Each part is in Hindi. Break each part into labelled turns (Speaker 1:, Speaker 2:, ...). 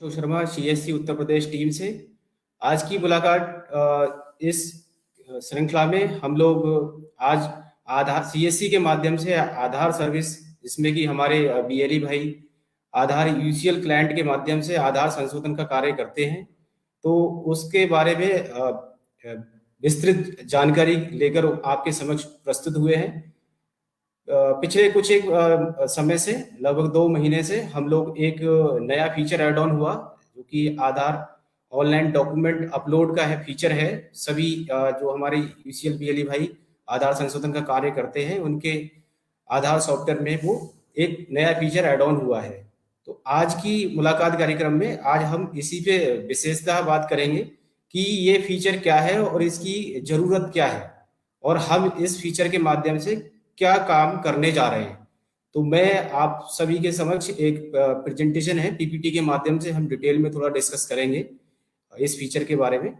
Speaker 1: तो शर्मा सीएससी उत्तर प्रदेश टीम से आज की मुलाकात इस श्रृंखला में हम लोग आज आधार सीएससी के माध्यम से आधार सर्विस, जिसमें कि हमारे बीएलई भाई आधार यूसीएल क्लाइंट के माध्यम से आधार संशोधन का कार्य करते हैं, तो उसके बारे में विस्तृत जानकारी लेकर आपके समक्ष प्रस्तुत हुए हैं। पिछले कुछ एक समय से लगभग 2 महीने से हम लोग एक नया फीचर ऐड ऑन हुआ, जो कि आधार ऑनलाइन डॉक्यूमेंट अपलोड का है फीचर है। सभी जो हमारे यूसीएल बीएलई भाई आधार संशोधन का कार्य करते हैं, उनके आधार सॉफ्टवेयर में वो एक नया फीचर ऐड ऑन हुआ है। तो आज की मुलाकात कार्यक्रम में आज हम इसी पे विशेषतः बात करेंगे कि ये फीचर क्या है और इसकी जरूरत क्या है, और हम इस फीचर के माध्यम से क्या काम करने जा रहे हैं। तो मैं आप सभी के समक्ष एक प्रेजेंटेशन है, पीपीटी के माध्यम से हम डिटेल में थोड़ा डिस्कस करेंगे इस फीचर के बारे में।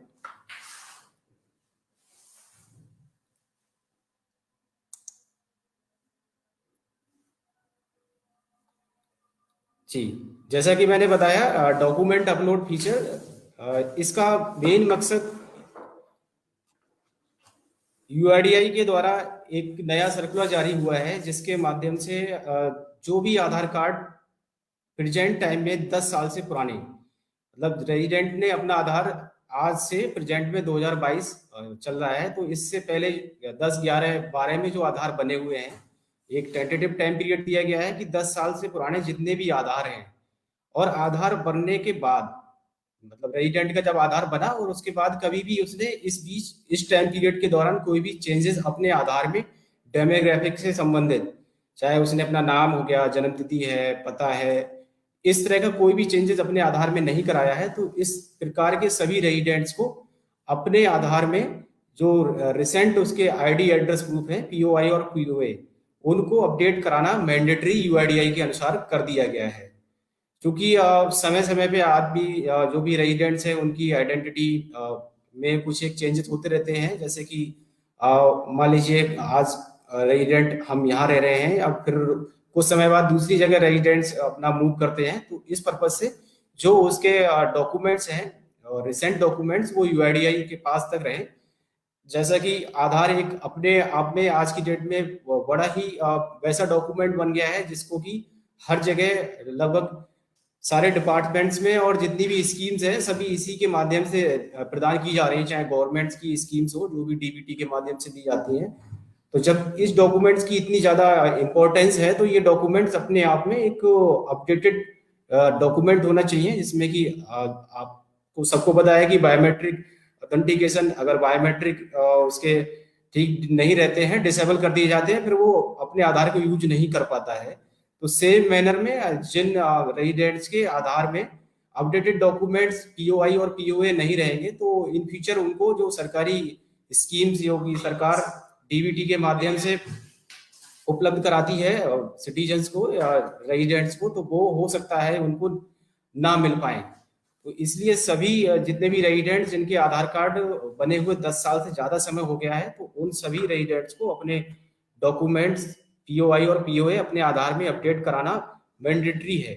Speaker 1: जी, जैसा कि मैंने बताया, डॉक्यूमेंट अपलोड फीचर, इसका मेन मकसद यूआईडीआई के द्वारा एक नया सर्कुलर जारी हुआ है, जिसके माध्यम से जो भी आधार कार्ड प्रेजेंट टाइम में 10 साल से पुराने, मतलब रेजिडेंट ने अपना आधार आज से प्रेजेंट में 2022 चल रहा है, तो इससे पहले 10, 11, 12 में जो आधार बने हुए हैं, एक टेंटेटिव टाइम पीरियड दिया गया है कि 10 साल से पुराने जितने भी आधार हैं, और आधार बनने के बाद, मतलब रेजिडेंट का जब आधार बना और उसके बाद कभी भी उसने इस बीच इस टाइम पीरियड के दौरान कोई भी चेंजेस अपने आधार में डेमोग्राफिक से संबंधित, चाहे उसने अपना नाम हो गया, जन्म तिथि है, पता है, इस तरह का कोई भी चेंजेस अपने आधार में नहीं कराया है, तो इस प्रकार के सभी रेजिडेंट्स को अपने आधार में जो रिसेंट उसके आईडी एड्रेस प्रूफ है, पीओआई और पीओए, उनको अपडेट कराना मैंडेटरी यूआईडीआई के अनुसार कर दिया गया है। क्योंकि समय समय पे आदमी जो भी रेजिडेंट्स हैं, उनकी आइडेंटिटी में कुछ एक चेंजेस होते रहते हैं, जैसे कि मान लीजिए आज रेजिडेंट हम यहाँ रह रहे हैं, अब फिर कुछ समय बाद दूसरी जगह रेजिडेंट्स अपना मूव करते हैं, तो इस पर्पज से जो उसके डॉक्यूमेंट्स हैं, रिसेंट डॉक्यूमेंट्स, वो यूआईडीआई के पास तक रहे। जैसा कि आधार एक अपने आप में आज की डेट में बड़ा ही वैसा डॉक्यूमेंट बन गया है, जिसको कि हर जगह लगभग सारे डिपार्टमेंट्स में और जितनी भी स्कीम्स हैं, सभी इसी के माध्यम से प्रदान की जा रही हैं, चाहे गवर्नमेंट्स की स्कीम्स हो, जो भी डीबीटी के माध्यम से दी जाती हैं। तो जब इस डॉक्यूमेंट्स की इतनी ज्यादा इंपॉर्टेंस है, तो ये डॉक्यूमेंट्स अपने आप में एक अपडेटेड डॉक्यूमेंट होना चाहिए, जिसमें कि आपको सबको पता है कि बायोमेट्रिक ऑथेंटिकेशन, अगर बायोमेट्रिक उसके ठीक नहीं रहते हैं, डिसेबल कर दिए जाते हैं, फिर वो अपने आधार को यूज नहीं कर पाता है। तो सेम मैनर में जिन रेजिडेंट्स के आधार में अपडेटेड डॉक्यूमेंट्स पीओआई और पीओए नहीं रहेंगे, तो इन फ्यूचर उनको जो सरकारी स्कीम्स होगी, सरकार डीबीटी के माध्यम से उपलब्ध कराती है सिटीजन्स को या रेजिडेंट्स को, तो वो हो सकता है उनको ना मिल पाए। तो इसलिए सभी जितने भी रेजिडेंट्स जिनके आधार कार्ड बने हुए 10 साल से ज्यादा समय हो गया है, तो उन सभी रेजिडेंट्स को अपने डॉक्यूमेंट्स पीओआई और पीओए अपने आधार में अपडेट कराना मैंडेटरी है।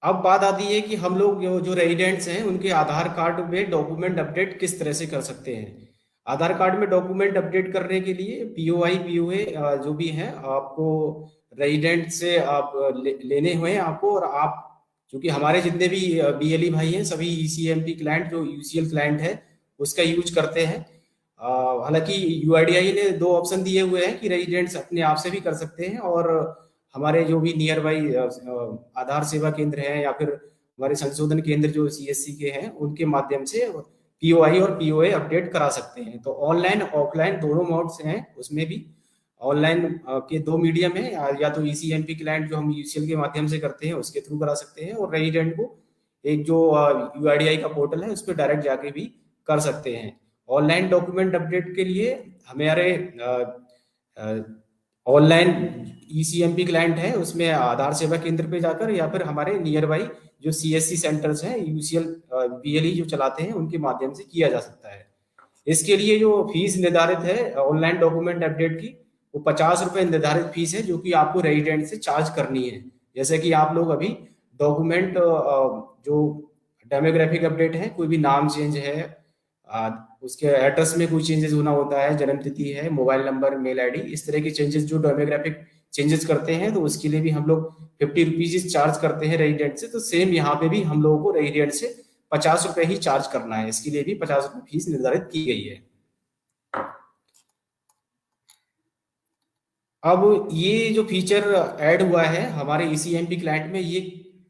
Speaker 1: अब बात आती है कि हम लोग जो रेजिडेंट्स हैं, उनके आधार कार्ड में डॉक्यूमेंट अपडेट किस तरह से कर सकते हैं। आधार कार्ड में डॉक्यूमेंट अपडेट करने के लिए पीओआई पीओए जो भी हैं, आपको रेजिडेंट से आप लेने हुए हैं आपको, और आप क्योंकि हमारे जितने भी बीएलई भाई हैं, सभी ईसीएमपी क्लाइंट जो यूसीएल क्लाइंट है उसका यूज करते हैं। हालांकि यूआईडीआई ने 2 ऑप्शन दिए हुए हैं कि रेजिडेंट्स अपने आप से भी कर सकते हैं, और हमारे जो भी नियर बाई आधार सेवा केंद्र हैं या फिर हमारे संशोधन केंद्र जो सीएससी के हैं, उनके माध्यम से पीओआई और पीओए अपडेट करा सकते हैं। तो ऑनलाइन ऑफलाइन दोनों मोड्स हैं, उसमें भी ऑनलाइन के 2 मीडियम है, या तो ईसीएमपी क्लाइंट जो हम यूसीएल के माध्यम से करते हैं उसके थ्रू करा सकते हैं, और रेजिडेंट को एक जो यूआईडीआई का पोर्टल है उस पर डायरेक्ट जाके भी कर सकते हैं। ऑनलाइन डॉक्यूमेंट अपडेट के लिए हमारे ऑनलाइन ईसीएमपी क्लाइंट है, उसमें आधार सेवा केंद्र पे जाकर या फिर हमारे नियर बाई जो सीएससी सेंटर्स हैं, यूसीएल बीएलई जो चलाते हैं, उनके माध्यम से किया जा सकता है। इसके लिए जो फीस निर्धारित है ऑनलाइन डॉक्यूमेंट अपडेट की, वो 50 रुपये निर्धारित फीस है जो कि आपको रेजिडेंट से चार्ज करनी है। जैसे कि आप लोग अभी डॉक्यूमेंट जो डेमोग्राफिक अपडेट है, कोई भी नाम चेंज है, उसके एड्रेस में कोई चेंजेस होना होता है, जन्म तिथि है, मोबाइल नंबर, मेल आईडी, इस तरह के चेंजेस जो डेमोग्राफिक चेंजेस करते हैं, तो उसके लिए भी हम लोग 50 रुपीज चार्ज करते हैं रेजिडेंट से। तो सेम यहाँ पे भी हम लोगों को रेजिडेंट से 50 रुपये ही चार्ज करना है, इसके लिए भी 50 रुपये फीस निर्धारित की गई है। अब ये जो फीचर ऐड हुआ है हमारे ईसीएमपी क्लाइंट में, ये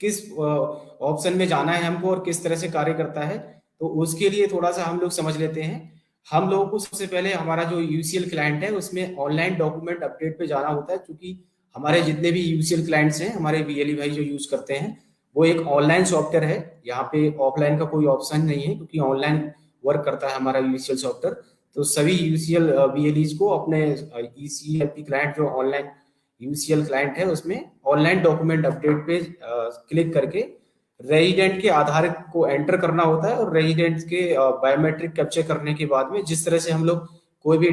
Speaker 1: किस ऑप्शन में जाना है हमको और किस तरह से कार्य करता है, तो उसके लिए थोड़ा सा हम लोग समझ लेते हैं। हम लोगों को सबसे पहले हमारा जो यूसीएल क्लाइंट है उसमें ऑनलाइन डॉक्यूमेंट अपडेट पे जाना होता है, क्योंकि हमारे जितने भी यूसीएल क्लाइंट्स हैं, हमारे वीएलई भाई जो यूज करते हैं, वो एक ऑनलाइन सॉफ्टवेयर है। यहाँ पे ऑफलाइन का कोई ऑप्शन नहीं है, क्योंकि ऑनलाइन वर्क करता है हमारा यूसीएल सॉफ्टवेयर। तो सभी यूसीएल वीएलईज को अपने ईसीएलपी क्लाइंट जो ऑनलाइन यूसीएल क्लाइंट है उसमें ऑनलाइन डॉक्यूमेंट अपडेट पे क्लिक करके रेजिडेंट के आधार को एंटर करना होता है, और रेजिडेंट के बायोमेट्रिक कैप्चर करने के बाद में जिस तरह से हम लोग कोई भी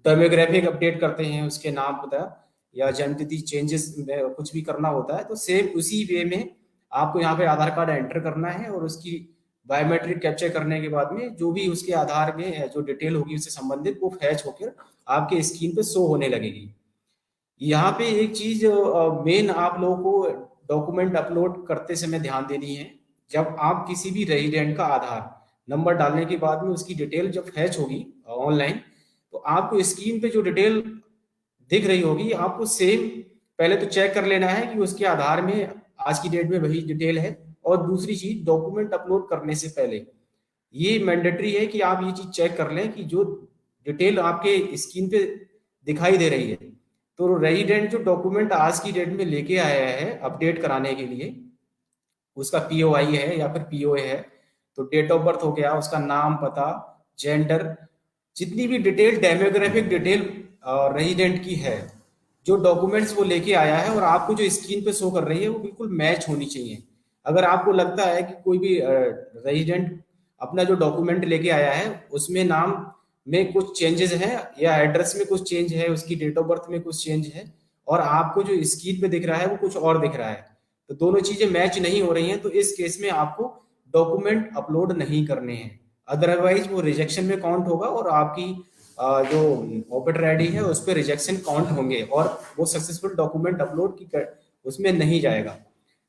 Speaker 1: डेमोग्राफिक अपडेट करते हैं, उसके नाम पता या जन्म तिथि चेंजेस में कुछ भी करना होता है, तो सेम उसी वे में आपको यहाँ पे आधार कार्ड एंटर करना है, और उसकी बायोमेट्रिक कैप्चर करने के बाद में जो भी उसके आधार में जो डिटेल होगी उससे संबंधित, वो फैच होकर आपके स्क्रीन पे शो होने लगेगी। यहाँ पे एक चीज मेन आप लोगों को डॉक्यूमेंट अपलोड करते समय ध्यान देनी है। जब आप किसी भी रेजिडेंट का आधार नंबर डालने के बाद में उसकी डिटेल जब फैच होगी ऑनलाइन, तो आपको स्क्रीन पे जो डिटेल दिख रही होगी, आपको सेम पहले तो चेक कर लेना है कि उसके आधार में आज की डेट में वही डिटेल है। और दूसरी चीज, डॉक्यूमेंट अपलोड करने से पहले ये मैंडेटरी है कि आप ये चीज चेक कर लें कि जो डिटेल आपके स्क्रीन पे दिखाई दे रही है, तो रेजिडेंट जो डॉक्यूमेंट आज की डेट में लेके आया है अपडेट कराने के लिए, उसका पीओआई है या फिर पीओए है, तो डेट ऑफ बर्थ हो गया, उसका नाम, पता, जेंडर, जितनी भी डिटेल डेमोग्राफिक डिटेल रेजिडेंट की है, जो डॉक्यूमेंट्स वो लेके आया है और आपको जो स्क्रीन पे शो कर रही है, वो बिल्कुल मैच होनी चाहिए। अगर आपको लगता है कि कोई भी रेजिडेंट अपना जो डॉक्यूमेंट लेके आया है उसमें नाम में कुछ चेंजेस हैं, या एड्रेस में कुछ चेंज है, उसकी डेट ऑफ बर्थ में कुछ चेंज है, और आपको जो स्क्रीन पे दिख रहा है वो कुछ और दिख रहा है, तो दोनों चीजें मैच नहीं हो रही हैं, तो इस केस में आपको डॉक्यूमेंट अपलोड नहीं करने हैं। अदरवाइज वो रिजेक्शन में काउंट होगा, और आपकी जो ऑपरेटर आईडी है उस पर रिजेक्शन काउंट होंगे, और वो सक्सेसफुल डॉक्यूमेंट अपलोड की उसमें नहीं जाएगा।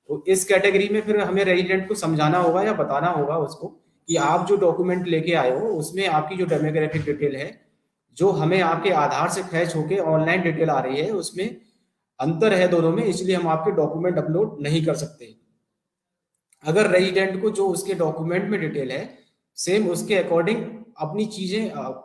Speaker 1: तो इस कैटेगरी में फिर हमें रेजिडेंट को समझाना होगा या बताना होगा उसको कि आप जो डॉक्यूमेंट लेके आए हो उसमें आपकी जो डेमोग्राफिक डिटेल है, जो हमें आपके आधार से फैच होके ऑनलाइन डिटेल आ रही है, उसमें अंतर है दोनों में, इसलिए हम आपके डॉक्यूमेंट अपलोड नहीं कर सकते। अगर रेजिडेंट को जो उसके डॉक्यूमेंट में डिटेल है सेम उसके अकॉर्डिंग अपनी चीजें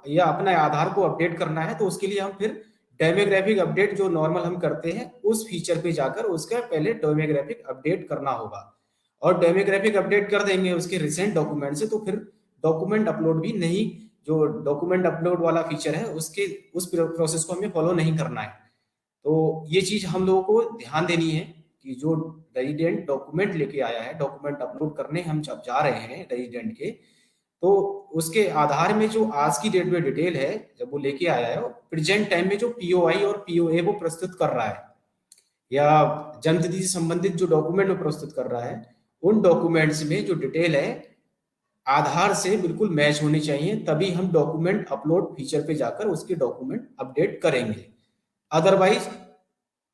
Speaker 1: या अपना आधार को अपडेट करना है, तो उसके लिए हम फिर डेमोग्राफिक अपडेट जो नॉर्मल हम करते हैं उस फीचर पे जाकर उसका पहले डेमोग्राफिक अपडेट करना होगा। और डेमोग्राफिक अपडेट कर देंगे उसके रिसेंट डॉक्यूमेंट से, तो फिर डॉक्यूमेंट अपलोड भी नहीं, जो डॉक्यूमेंट अपलोड वाला फीचर है उसके उस प्रोसेस को हमें फॉलो नहीं करना है। तो ये चीज हम लोगों को ध्यान देनी है कि जो रेजिडेंट डॉक्यूमेंट लेके आया है, डॉक्यूमेंट अपलोड करने हम जब जा रहे हैं रेजिडेंट के, तो उसके आधार में जो आज की डेट में डिटेल है जब वो लेके आया है, प्रेजेंट टाइम में जो पीओआई और पीओए वो प्रस्तुत कर रहा है, या जन्म तिथि से संबंधित जो डॉक्यूमेंट वो प्रस्तुत कर रहा है, उन डॉक्यूमेंट्स में जो डिटेल है आधार से बिल्कुल मैच होनी चाहिए, तभी हम डॉक्यूमेंट अपलोड फीचर पे जाकर उसके डॉक्यूमेंट अपडेट करेंगे। अदरवाइज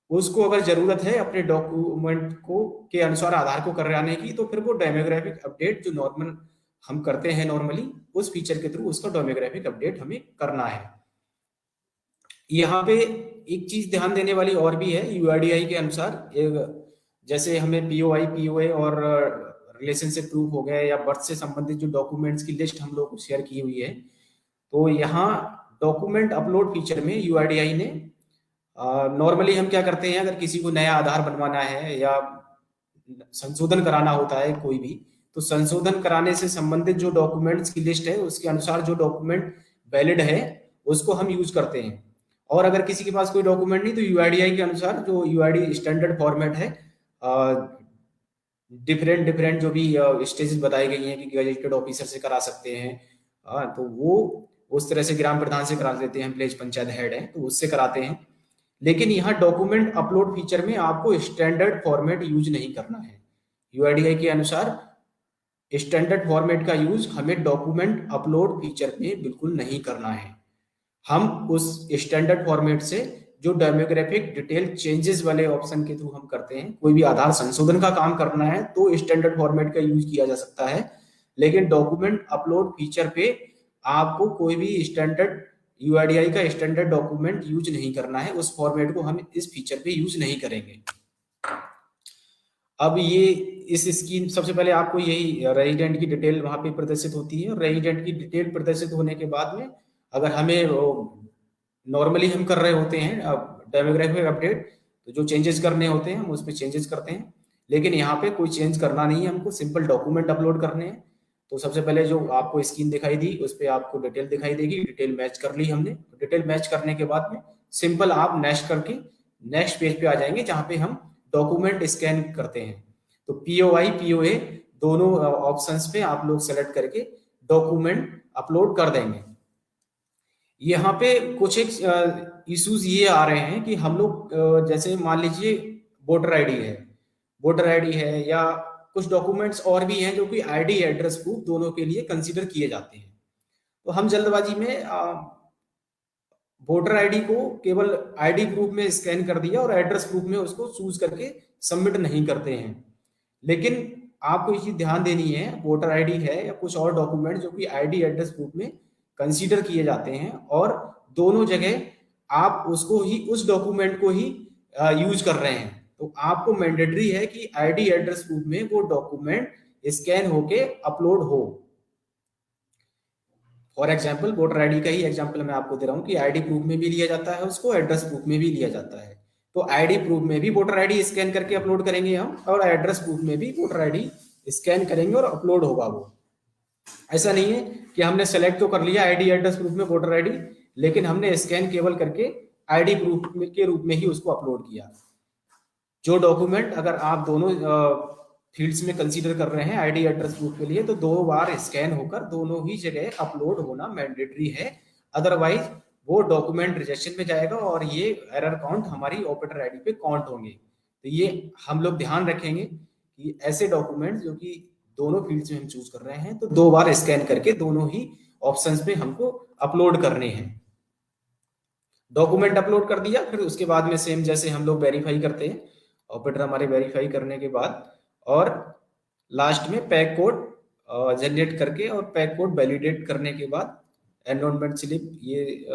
Speaker 1: उसको अगर जरूरत है अपने डॉक्यूमेंट को के अनुसार आधार को कराने की, तो फिर वो डेमोग्राफिक अपडेट जो नॉर्मल हम करते हैं नॉर्मली, उस फीचर के थ्रू उसका डेमोग्राफिक अपडेट हमें करना है। यहाँ पे एक चीज ध्यान देने वाली और भी है, यूआईडीआई के अनुसार जैसे हमें पीओआई, पीओए और रिलेशनशिप प्रूफ हो गए या बर्थ से संबंधित जो डॉक्यूमेंट्स की लिस्ट हम लोग को शेयर की हुई है, तो यहाँ डॉक्यूमेंट अपलोड फीचर में यूआईडीआई ने नॉर्मली हम क्या करते हैं, अगर किसी को नया आधार बनवाना है या संशोधन कराना होता है कोई भी, तो संशोधन कराने से संबंधित जो डॉक्यूमेंट्स की लिस्ट है उसके अनुसार जो डॉक्यूमेंट वैलिड है उसको हम यूज करते हैं। और अगर किसी के पास कोई डॉक्यूमेंट नहीं, तो यूआईडीआई के अनुसार जो यूआईडी स्टैंडर्ड फॉर्मेट है, डिफरेंट डिफरेंट जो भी स्टेजेस बताई गई हैं कि गजेटेड ऑफिसर से करा सकते हैं, तो वो उस तरह से ग्राम प्रधान से करा देते हैं, हम विलेज पंचायत हेड है तो उससे कराते हैं। लेकिन यहाँ डॉक्यूमेंट अपलोड फीचर में आपको स्टैंडर्ड फॉर्मेट यूज नहीं करना है। यूआईडीआई के अनुसार स्टैंडर्ड फॉर्मेट का यूज हमें डॉक्यूमेंट अपलोड फीचर में बिल्कुल नहीं करना है। हम उस स्टैंडर्ड फॉर्मेट से जो डेमोग्राफिक डिटेल चेंजेस वाले ऑप्शन के थ्रू हम करते हैं, कोई भी आधार संशोधन का काम करना है तो स्टैंडर्ड फॉर्मेट का यूज किया जा सकता है। लेकिन डॉक्यूमेंट अपलोड फीचर पे आपको कोई भी स्टैंडर्ड यूआईडीआई का स्टैंडर्ड डॉक्यूमेंट यूज नहीं करना है, उस फॉर्मेट को हम इस फीचर पे यूज नहीं करेंगे। अब ये इस स्कीम सबसे पहले आपको यही रेजिडेंट की डिटेल वहां पे प्रदर्शित होती है, और रेजिडेंट की डिटेल प्रदर्शित होने के बाद में अगर हमें नॉर्मली हम कर रहे होते हैं डेमोग्राफिक अपडेट, तो जो चेंजेस करने होते हैं हम उस पर चेंजेस करते हैं। लेकिन यहाँ पे कोई चेंज करना नहीं है, हमको सिंपल डॉक्यूमेंट अपलोड करने हैं। तो सबसे पहले जो आपको स्क्रीन दिखाई दी उस पर आपको डिटेल दिखाई देगी, डिटेल मैच कर ली हमने। डिटेल मैच करने के बाद में सिंपल आप नेक्स्ट करके नेक्स्ट पेज पे आ जाएंगे जहाँ पे हम डॉक्यूमेंट स्कैन करते हैं। तो पीओआई पीओए दोनों ऑप्शंस पे आप लोग सेलेक्ट करके डॉक्यूमेंट अपलोड कर देंगे। यहाँ पे कुछ एक इश्यूज ये आ रहे हैं कि हम लोग जैसे मान लीजिए वोटर आईडी है, वोटर आईडी है या कुछ डॉक्यूमेंट्स और भी हैं जो कि आईडी एड्रेस प्रूफ दोनों के लिए कंसीडर किए जाते हैं। तो हम जल्दबाजी में वोटर आईडी को केवल आईडी प्रूफ में स्कैन कर दिया और एड्रेस प्रूफ में उसको चूज करके सबमिट नहीं करते हैं। लेकिन आपको ये चीज ध्यान देनी है, वोटर आईडी है या कुछ और डॉक्यूमेंट जो कि आईडी एड्रेस प्रूफ में कंसीडर किए जाते हैं, और दोनों जगह आप उसको ही उस डॉक्यूमेंट को ही यूज कर रहे हैं, तो आपको मैंडेटरी है कि आईडी एड्रेस प्रूफ में वो डॉक्यूमेंट स्कैन होके अपलोड हो। फॉर एग्जाम्पल वोटर आईडी का ही एग्जाम्पल मैं आपको दे रहा हूँ कि आईडी प्रूफ में भी लिया जाता है उसको, एड्रेस प्रूफ में भी लिया जाता है। तो आईडी प्रूफ में भी वोटर आईडी स्कैन करके अपलोड करेंगे हम, और एड्रेस प्रूफ में भी वोटर आईडी स्कैन करेंगे और अपलोड होगा वो। ऐसा नहीं है कि हमने सेलेक्ट तो कर लिया आईडी एड्रेस प्रूफ में वोटर आईडी, लेकिन हमने स्कैन केवल करके आईडी प्रूफ के रूप में ही उसको अपलोड किया। जो डॉक्यूमेंट अगर आप दोनों फील्ड्स में कंसीडर कर रहे हैं आईडी एड्रेस प्रूफ के लिए, तो 2 बार स्कैन होकर दोनों ही जगह अपलोड होना मैंडेटरी है। अदरवाइज वो डॉक्यूमेंट रिजेक्शन में जाएगा और ये एरर काउंट हमारी ऑपरेटर आईडी पे काउंट होंगे। तो ये हम लोग ध्यान रखेंगे कि ऐसे डॉक्यूमेंट जो कि दोनों फील्ड्स में हम चूज कर रहे हैं तो 2 बार स्कैन करके दोनों ही ऑप्शंस में हमको अपलोड करने हैं। डॉक्यूमेंट अपलोड कर दिया, फिर उसके बाद में सेम जैसे हम लोग वेरीफाई करते हैं, ऑपरेटर हमारे वेरीफाई करने के बाद और लास्ट में पैक कोड जनरेट करके और पैक कोड वैलिडेट करने के बाद एनरोलमेंट स्लिप, ये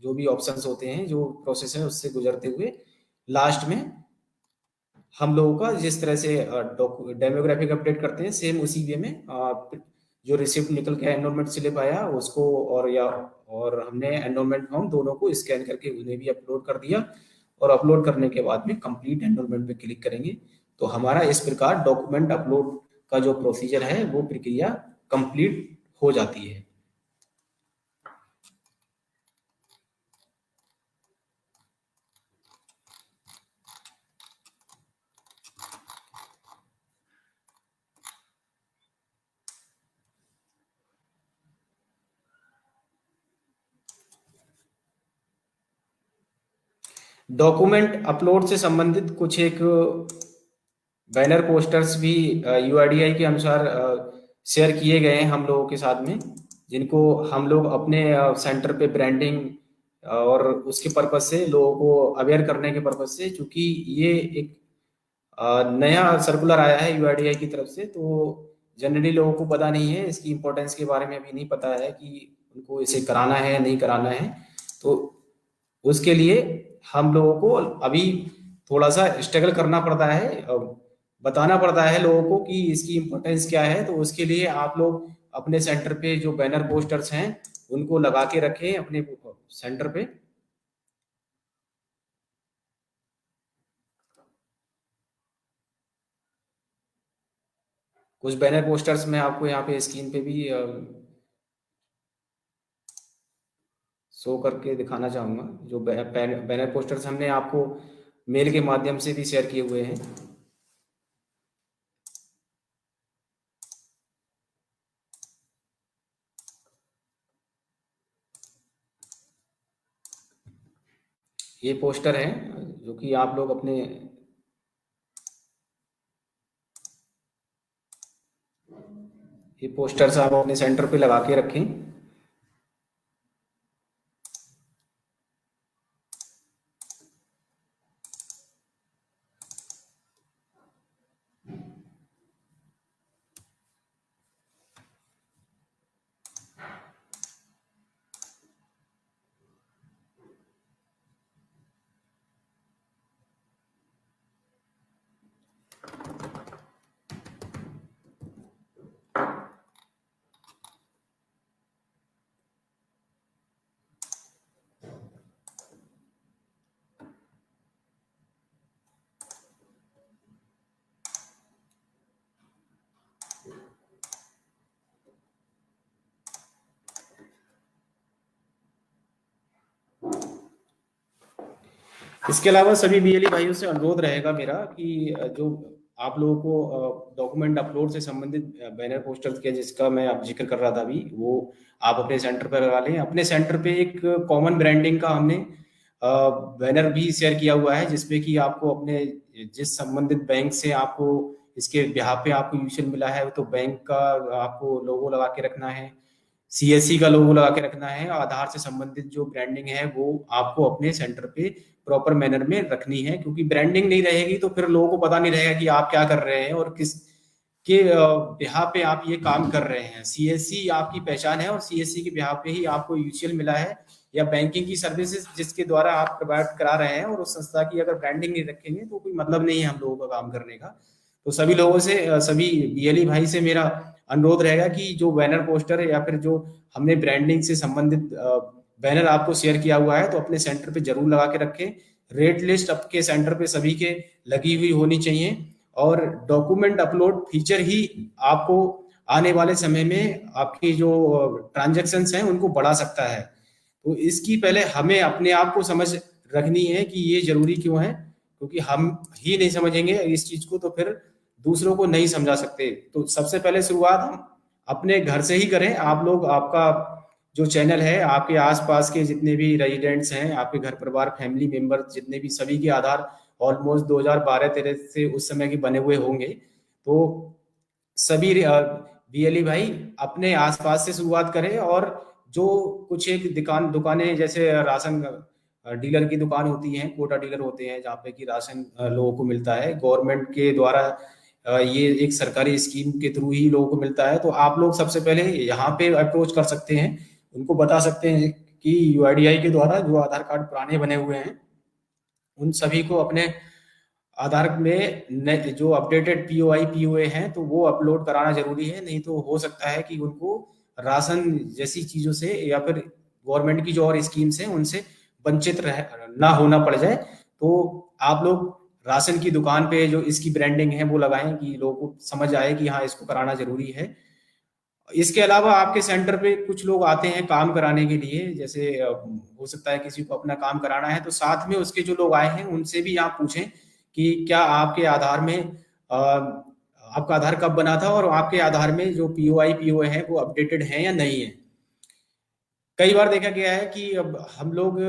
Speaker 1: जो भी ऑप्शंस होते हैं जो प्रोसेस है उससे गुजरते हुए लास्ट में हम लोगों का जिस तरह से डेमोग्राफिक अपडेट करते हैं सेम उसी वे में जो रिसिप्ट निकल के एनरोलमेंट स्लिप आया उसको और हमने एनरोलमेंट फॉर्म दोनों को स्कैन करके उन्हें भी अपलोड कर दिया, और अपलोड करने के बाद में कंप्लीट एनरोलमेंट पे क्लिक करेंगे तो हमारा इस प्रकार डॉक्यूमेंट अपलोड का जो प्रोसीजर है वो प्रक्रिया कंप्लीट हो जाती है। डॉक्यूमेंट अपलोड से संबंधित कुछ एक बैनर पोस्टर्स भी यूआईडीआई के अनुसार शेयर किए गए हैं हम लोगों के साथ में, जिनको हम लोग अपने सेंटर पे ब्रांडिंग और उसके पर्पज से लोगों को अवेयर करने के पर्पज से, चूंकि ये एक नया सर्कुलर आया है यूआईडीआई की तरफ से, तो जनरली लोगों को पता नहीं है इसकी इम्पोर्टेंस के बारे में, अभी नहीं पता है कि उनको इसे कराना है या नहीं कराना है। तो उसके लिए हम लोगों को अभी थोड़ा सा स्ट्रगल करना पड़ता है, बताना पड़ता है लोगों को कि इसकी इम्पोर्टेंस क्या है। तो उसके लिए आप लोग अपने सेंटर पे जो बैनर पोस्टर्स हैं उनको लगा के रखें अपने सेंटर पे। कुछ बैनर पोस्टर्स मैं आपको यहाँ पे स्क्रीन पे भी शो करके दिखाना चाहूँगा। जो बैनर पोस्टर्स हमने आपको मेल के माध्यम से भी शेयर किए हुए हैं। ये पोस्टर है जो कि आप लोग अपने ये पोस्टर्स आप अपने सेंटर पे लगा के रखें। इसके अलावा सभी बीएलई भाइयों से अनुरोध रहेगा मेरा कि जो आप लोगों को डॉक्यूमेंट अपलोड से संबंधित बैनर पोस्टर्स के जिसका मैं अब जिक्र कर रहा था अभी, वो आप अपने सेंटर पर लगा लें। अपने सेंटर पे एक कॉमन ब्रांडिंग का हमने बैनर भी शेयर किया हुआ है, जिसपे कि आपको अपने जिस संबंधित बैंक से आपको इसके ब्याह पे आपको यूशल मिला है तो बैंक का आपको लोगो लगा के रखना है, सीएससी का लोगो लगा के रखना है, आधार से संबंधित जो ब्रांडिंग है वो आपको अपने सेंटर पे प्रॉपर मैनर में रखनी है। क्योंकि ब्रांडिंग नहीं रहेगी तो फिर लोगों को पता नहीं रहेगा कि आप क्या कर रहे हैं और किस के बिहाफ पे आप ये काम कर रहे हैं। सीएससी आपकी पहचान है और सीएससी के बिहाफ पे ही आपको यूसीएल मिला है या बैंकिंग की सर्विसेज जिसके द्वारा आप प्रोवाइड करा रहे हैं, और उस संस्था की अगर ब्रांडिंग नहीं रखेंगे तो कोई मतलब नहीं है हम लोगों का काम करने का। तो सभी लोगों से सभी बीएलई भाई से मेरा अनुरोध रहेगा कि जो बैनर पोस्टर है या फिर जो हमने ब्रांडिंग से संबंधित बैनर आपको शेयर किया हुआ है तो अपने सेंटर पे जरूर लगा के रखें। रेट लिस्ट आपके सेंटर पे सभी के लगी हुई होनी चाहिए और डॉक्यूमेंट अपलोड फीचर ही आपको आने वाले समय में आपकी जो ट्रांजैक्शंस हैं उनको बढ़ा सकता है। तो इसकी पहले हमें अपने आप को समझ रखनी है कि ये जरूरी क्यों है, क्योंकि हम ही नहीं समझेंगे इस चीज को तो फिर दूसरों को नहीं समझा सकते। तो सबसे पहले शुरुआत हम अपने घर से ही करें। आप लोग आपका जो चैनल है, आपके आसपास के जितने भी रेजिडेंट्स हैं, आपके घर परिवार फैमिली मेंबर जितने भी, सभी के आधार ऑलमोस्ट 2012-13 से उस समय के बने हुए होंगे। तो सभी बीएलई भाई अपने आसपास से शुरुआत करें और जो कुछ एक दुकानें जैसे राशन डीलर की दुकान होती हैं, कोटा डीलर होते हैं जहाँ पे कि राशन लोगों को मिलता है गवर्नमेंट के द्वारा, ये एक सरकारी स्कीम के थ्रू ही लोगों को मिलता है। तो आप लोग सबसे पहले यहाँ पे अप्रोच कर सकते हैं, उनको बता सकते हैं कि यूआईडीआई के द्वारा जो आधार कार्ड पुराने बने हुए हैं उन सभी को अपने आधार में जो अपडेटेड पीओआई पीओए हैं तो वो अपलोड कराना जरूरी है। नहीं तो हो सकता है कि उनको राशन जैसी चीजों से या फिर गवर्नमेंट की जो और स्कीम्स हैं उनसे वंचित ना होना पड़ जाए। तो आप लोग राशन की दुकान पे जो इसकी ब्रांडिंग है वो लगाएं कि लोगों को समझ आए कि हाँ इसको कराना जरूरी है। इसके अलावा आपके सेंटर पे कुछ लोग आते हैं काम कराने के लिए, जैसे हो सकता है किसी को अपना काम कराना है तो साथ में उसके जो लोग आए हैं उनसे भी आप पूछें कि क्या आपके आधार में आपका आधार कब बना था और आपके आधार में जो पीओआई पीओए है वो अपडेटेड है या नहीं है। कई बार देखा गया है कि अब हम लोग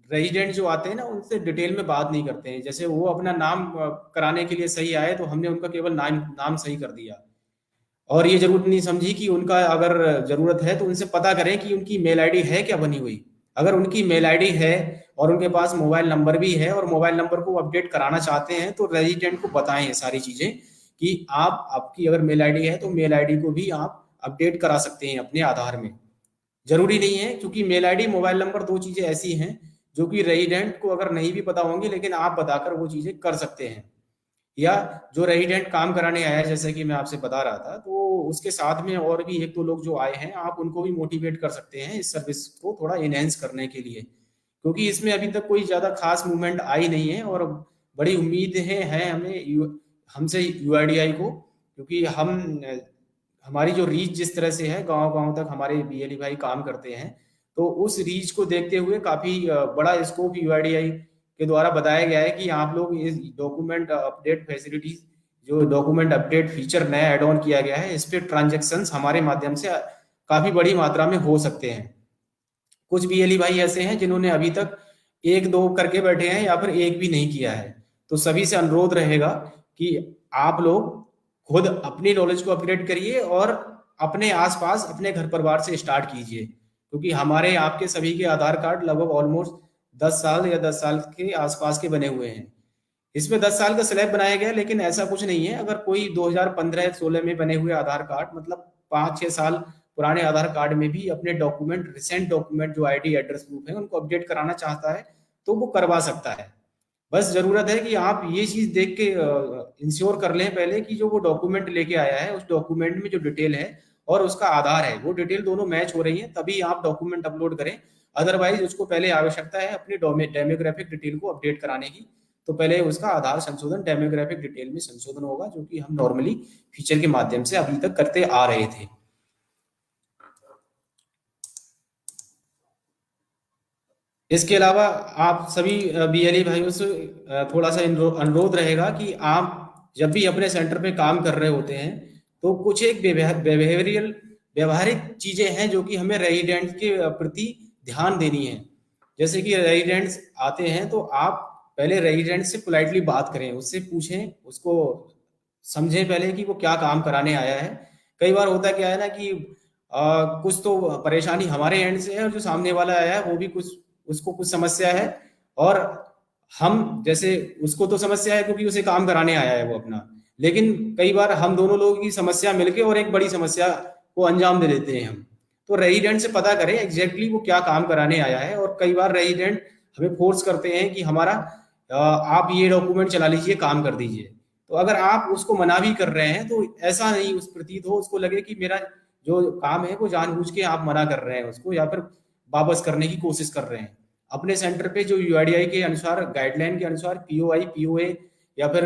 Speaker 1: रेजिडेंट जो आते हैं ना उनसे डिटेल में बात नहीं करते हैं। जैसे वो अपना नाम कराने के लिए सही आए तो हमने उनका केवल नाम नाम सही कर दिया और ये जरूरत नहीं समझी कि उनका अगर जरूरत है तो उनसे पता करें कि उनकी मेल आईडी है क्या बनी हुई। अगर उनकी मेल आईडी है और उनके पास मोबाइल नंबर भी है और मोबाइल नंबर को अपडेट कराना चाहते हैं तो रेजिडेंट को बताएं ये सारी चीजें कि आपकी अगर मेल आईडी है तो मेल आईडी को भी आप अपडेट करा सकते हैं अपने आधार में। जरूरी नहीं है, क्योंकि मेल आईडी मोबाइल नंबर दो चीजें ऐसी हैं जो कि रेजिडेंट को अगर नहीं भी पता होंगी लेकिन आप बताकर वो चीजें कर सकते हैं। या जो रेजिडेंट काम कराने आया है जैसे कि मैं आपसे बता रहा था तो उसके साथ में और भी एक दो लोग जो आए हैं आप उनको भी मोटिवेट कर सकते हैं इस सर्विस को थोड़ा इनहेंस करने के लिए, क्योंकि इसमें अभी तक कोई ज्यादा खास मूवमेंट आई नहीं है और बड़ी उम्मीद है हमें हमसे यूआईडीआई को, क्योंकि हमारी जो रीच जिस तरह से है गांव गांव तक हमारे बीएलई भाई काम करते हैं तो उस रीच को देखते हुए काफी बड़ा स्कोप यूआईडीआई के द्वारा बताया गया है कि आप लोग इस डॉक्यूमेंट अपडेट फैसिलिटीज जो डॉक्यूमेंट अपडेट फीचर नया एड ऑन किया गया है इस पे ट्रांजेक्शन हमारे माध्यम से काफी बड़ी मात्रा में हो सकते हैं। कुछ बीएलई भाई ऐसे हैं जिन्होंने अभी तक एक दो करके बैठे हैं या फिर एक भी नहीं किया है। तो सभी से अनुरोध रहेगा कि आप लोग खुद अपनी नॉलेज को अपग्रेड करिए और अपने आसपास अपने घर परिवार से स्टार्ट कीजिए, क्योंकि हमारे आपके सभी के आधार कार्ड लगभग ऑलमोस्ट 10 साल या 10 साल के आसपास के बने हुए हैं। इसमें 10 साल का स्लैब बनाया गया है, लेकिन ऐसा कुछ नहीं है। अगर कोई 2015-16 में बने हुए आधार कार्ड, मतलब 5-6 साल पुराने आधार कार्ड में भी अपने डॉक्यूमेंट, रिसेंट डॉक्यूमेंट जो आईडी एड्रेस प्रूफ है उनको अपडेट कराना चाहता है तो वो करवा सकता है। बस जरूरत है कि आप ये चीज देख के इंश्योर कर लें पहले कि जो वो डॉक्यूमेंट लेके आया है उस डॉक्यूमेंट में जो डिटेल है और उसका आधार है वो डिटेल दोनों मैच हो रही है, तभी आप डॉक्यूमेंट अपलोड करें। अदरवाइज उसको पहले आवश्यकता है अपनी डेमोग्राफिक डिटेल को अपडेट कराने की, तो पहले उसका आधार संशोधन डेमोग्राफिक डिटेल में संशोधन होगा, जो कि हम नॉर्मली फीचर के माध्यम से अभी तक करते आ रहे थे। इसके अलावा आप सभी बीएलई भाइयों से थोड़ा सा अनुरोध रहेगा कि आप जब भी अपने सेंटर पे काम कर रहे होते हैं तो कुछ एक बिहेवियरल व्यवहारिक चीजें हैं जो कि हमें रेजिडेंट्स के प्रति ध्यान देनी है। जैसे कि रेजिडेंट्स आते हैं तो आप पहले रेजिडेंट से पोलाइटली बात करें, उससे पूछें, उसको समझें पहले कि वो क्या काम कराने आया है। कई बार होता क्या है ना कि कुछ तो परेशानी हमारे एंड से है और जो सामने वाला आया है वो भी कुछ, उसको कुछ समस्या है, और हम जैसे उसको तो समस्या है क्योंकि उसे काम कराने आया है वो अपना, लेकिन कई बार हम दोनों लोगों की समस्या मिलके और एक बड़ी समस्या को अंजाम दे देते हैं हम। तो रेजिडेंट से पता करें एग्जैक्टली वो क्या काम कराने आया है, और कई बार रेजिडेंट हमें फोर्स करते हैं कि हमारा आप ये डॉक्यूमेंट चला लीजिए, काम कर दीजिए। तो अगर आप उसको मना भी कर रहे हैं तो ऐसा नहीं उस प्रतीत हो, उसको लगे कि मेरा जो काम है वो जानबूझ के आप मना कर रहे हैं उसको, या फिर वापस करने की कोशिश कर रहे हैं। अपने सेंटर पे जो यूआईडीआई के अनुसार, गाइडलाइन के अनुसार पीओआई, पीओए या फिर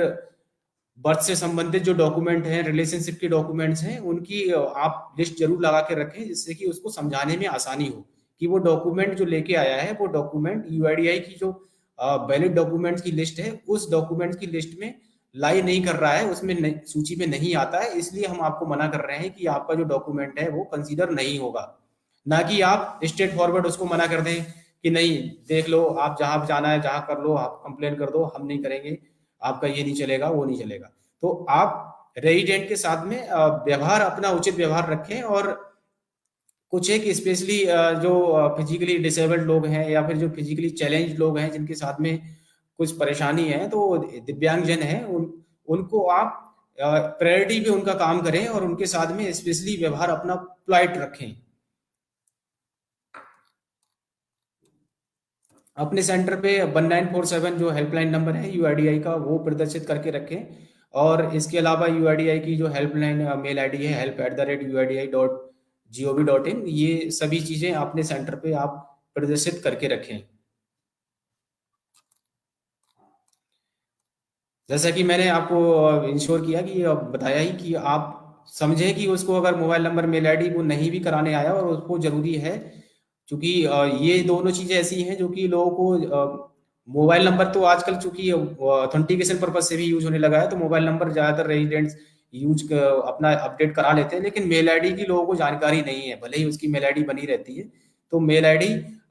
Speaker 1: बर्थ से संबंधित जो डॉक्यूमेंट हैं, रिलेशनशिप के डॉक्यूमेंट्स हैं, उनकी आप लिस्ट जरूर लगा के रखें, जिससे कि उसको समझाने में आसानी हो कि वो डॉक्यूमेंट जो लेके आया है वो डॉक्यूमेंट यूआईडीआई की जो वैलिड डॉक्यूमेंट्स की लिस्ट है उस डॉक्यूमेंट्स की लिस्ट में लाई नहीं कर रहा है, उसमें सूची में नहीं आता है, इसलिए हम आपको मना कर रहे हैं कि आपका जो डॉक्यूमेंट है वो कंसीडर नहीं होगा। ना कि आप स्ट्रेट फॉरवर्ड उसको मना कर दें कि नहीं, देख लो, आप जहां जाना है जहां कर लो, आप कंप्लेन कर दो, हम नहीं करेंगे, आपका ये नहीं चलेगा, वो नहीं चलेगा। तो आप रेजिडेंट के साथ में व्यवहार, अपना उचित व्यवहार रखें। और कुछ एक स्पेशली जो फिजिकली डिसेबल्ड लोग हैं या फिर जो फिजिकली चैलेंज लोग हैं जिनके साथ में कुछ परेशानी है, तो दिव्यांगजन है, उनको आप प्रायोरिटी पे उनका काम करें और उनके साथ में स्पेशली व्यवहार अपना पोलाइट रखें। अपने सेंटर पे 1947 जो हेल्पलाइन नंबर है यूआईडीआई का वो प्रदर्शित करके रखें। और इसके अलावा यूआईडीआई की जो हेल्पलाइन मेल आईडी है help@uidi.gov.in, ये सभी चीजें अपने सेंटर पे आप प्रदर्शित करके रखें। जैसा कि मैंने आपको इंश्योर किया कि बताया ही कि आप समझें कि उसको अगर मोबाइल नंबर, मेल आईडी वो नहीं भी कराने आया और उसको जरूरी है, क्योंकि ये दोनों चीजें ऐसी हैं जो कि लोगों को मोबाइल नंबर तो आजकल चूंकि ऑथेंटिकेशन पर्पज से भी यूज होने लगा है, तो मोबाइल नंबर ज्यादातर रेजिडेंट्स अपना अपडेट करा लेते हैं, लेकिन मेल आईडी की लोगों को जानकारी नहीं है, भले ही उसकी मेल आईडी बनी रहती है। तो मेल आईडी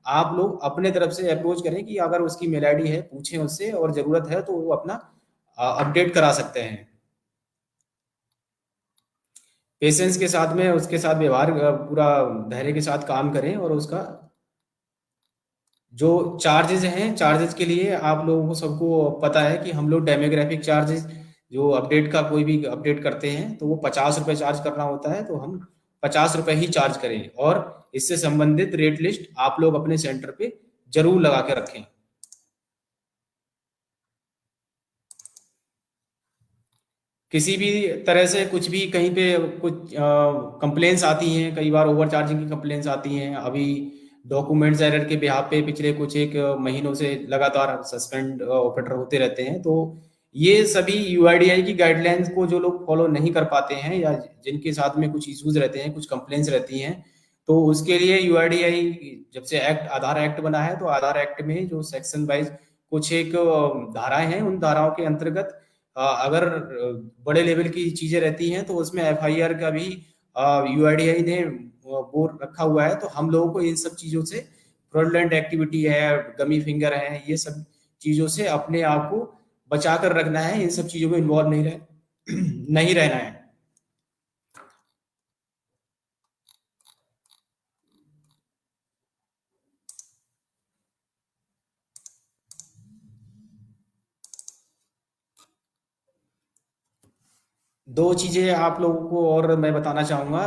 Speaker 1: आप लोग अपने तरफ से अप्रोच करें कि अगर उसकी मेल आईडी है पूछें उससे, और जरूरत है तो वो अपना अपडेट करा सकते हैं। पेशेंस के साथ में उसके साथ व्यवहार पूरा धैर्य के साथ काम करें, और उसका जो चार्जेस हैं, चार्जेस के लिए आप लोगों को सबको पता है कि हम लोग डेमोग्राफिक चार्जेस जो अपडेट का कोई भी अपडेट करते हैं तो वो 50 रुपये चार्ज करना होता है, तो हम 50 रुपये ही चार्ज करें। और इससे संबंधित रेट लिस्ट आप लोग अपने सेंटर पे जरूर लगा के रखें। किसी भी तरह से कुछ भी कहीं पे कुछ कंप्लेंट्स आती हैं, कई बार ओवर चार्जिंग की कंप्लेंट्स आती हैं। अभी डॉक्यूमेंट्स एरर के बिहाफ पे पिछले कुछ एक महीनों से लगातार सस्पेंड ऑपरेटर होते रहते हैं। तो ये सभी यूआईडीआई की गाइडलाइंस को जो लोग फॉलो नहीं कर पाते हैं या जिनके साथ में कुछ इश्यूज रहते हैं, कुछ कंप्लेंट्स रहती हैं, तो उसके लिए यूआईडीआई जब से आधार एक्ट बना है, तो आधार एक्ट में जो सेक्शन वाइज कुछ एक धाराएं हैं, उन धाराओं के अंतर्गत अगर बड़े लेवल की चीजें रहती हैं तो उसमें एफआईआर का भी यूआईडीआई ने वो रखा हुआ है। तो हम लोगों को इन सब चीजों से फ्रॉडलेंट एक्टिविटी है, गमी फिंगर है, ये सब चीजों से अपने आप को बचा कर रखना है, इन सब चीजों में इन्वॉल्व नहीं रहना है। दो चीजें आप लोगों को और मैं बताना चाहूंगा।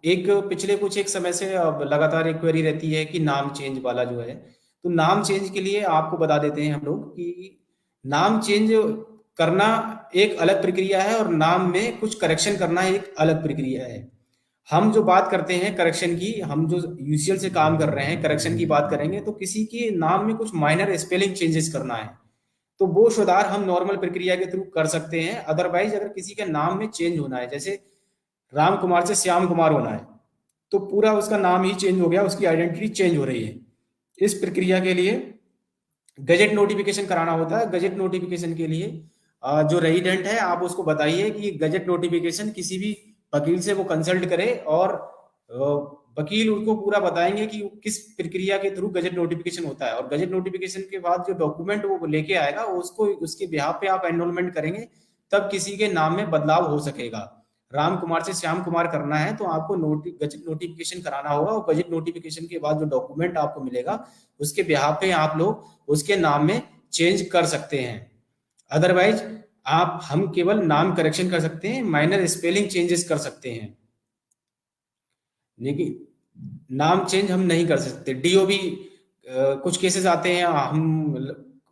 Speaker 1: एक, पिछले कुछ एक समय से अब लगातार एक क्वेरी रहती है कि नाम चेंज वाला जो है, तो नाम चेंज के लिए आपको बता देते हैं हम लोग कि नाम चेंज करना एक अलग प्रक्रिया है और नाम में कुछ करेक्शन करना एक अलग प्रक्रिया है। हम जो बात करते हैं करेक्शन की, हम जो यूसीएल से काम कर रहे हैं, करेक्शन की बात करेंगे तो किसी के नाम में कुछ माइनर स्पेलिंग चेंजेस करना है, तो वो सुधार हम नॉर्मल प्रक्रिया के थ्रू कर सकते हैं। अदरवाइज अगर किसी के नाम में चेंज होना है, जैसे राम कुमार से श्याम कुमार होना है, तो पूरा उसका नाम ही चेंज हो गया, उसकी आइडेंटिटी चेंज हो रही है। इस प्रक्रिया के लिए गजेट नोटिफिकेशन कराना होता है। गजेट नोटिफिकेशन के लिए जो रेजिडेंट है आप उसको बताइए कि गजेट नोटिफिकेशन किसी भी वकील से वो कंसल्ट करे, और वकील उनको पूरा बताएंगे कि किस प्रक्रिया के थ्रू गजेट नोटिफिकेशन होता है। और गजेट नोटिफिकेशन के बाद जो डॉक्यूमेंट वो लेके आएगा उसको, उसके बिहाफ पे आप एनरोलमेंट करेंगे, तब किसी के नाम में बदलाव हो सकेगा। राम कुमार से श्याम कुमार करना है तो आपको गजेट नोटिफिकेशन कराना होगा, और गजेट नोटिफिकेशन के बाद जो डॉक्यूमेंट आपको मिलेगा उसके बिहाफ पे आप लोग उसके नाम में चेंज कर सकते हैं। अदरवाइज हम केवल नाम करेक्शन कर सकते हैं, माइनर स्पेलिंग चेंजेस कर सकते हैं, लेकिन नाम चेंज हम नहीं कर सकते। डीओबी कुछ केसेस आते हैं,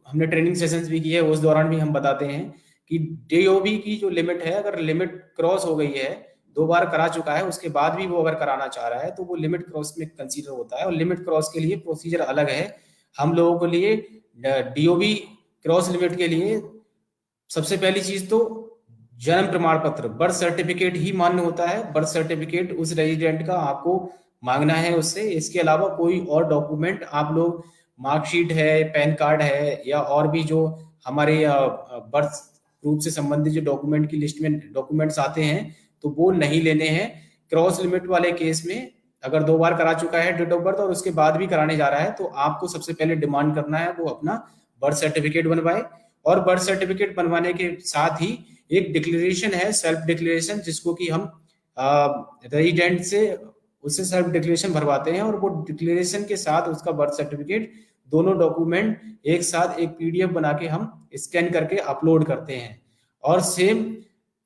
Speaker 1: हमने ट्रेनिंग सेशंस भी किए, उस दौरान भी हम बताते हैं कि डीओबी की जो लिमिट है, अगर लिमिट क्रॉस हो गई है, 2 बार करा चुका है, उसके बाद भी वो अगर कराना चाह रहा है तो वो लिमिट क्रॉस में कंसीडर होता है, और लिमिट क्रॉस के लिए प्रोसीजर अलग है। हम लोगों के लिए डीओबी क्रॉस लिमिट के लिए सबसे पहली चीज तो जन्म प्रमाण पत्र, बर्थ सर्टिफिकेट ही मान्य होता है। बर्थ सर्टिफिकेट उस रेजिडेंट का आपको मांगना है उससे। इसके अलावा कोई और डॉक्यूमेंट आप लोग, मार्कशीट है, पैन कार्ड है, या और भी जो हमारे बर्थ प्रूफ से संबंधित जो डॉक्यूमेंट की लिस्ट में डॉक्यूमेंट्स आते हैं, तो वो नहीं लेने हैं। क्रॉस लिमिट वाले केस में अगर 2 बार करा चुका है डेट ऑफ बर्थ और उसके बाद भी कराने जा रहा है, तो आपको सबसे पहले डिमांड करना है वो अपना बर्थ सर्टिफिकेट बनवाए। और बर्थ सर्टिफिकेट बनवाने के साथ ही एक डिक्लेरेशन है, सेल्फ डिक्लेरेशन, जिसको कि हम रेजिडेंट से उससे सेल्फ डिक्लेरेशन भरवाते हैं, और वो डिक्लेरेशन के साथ उसका बर्थ सर्टिफिकेट, दोनों डॉक्यूमेंट एक साथ एक पीडीएफ बना के हम स्कैन करके अपलोड करते हैं। और सेम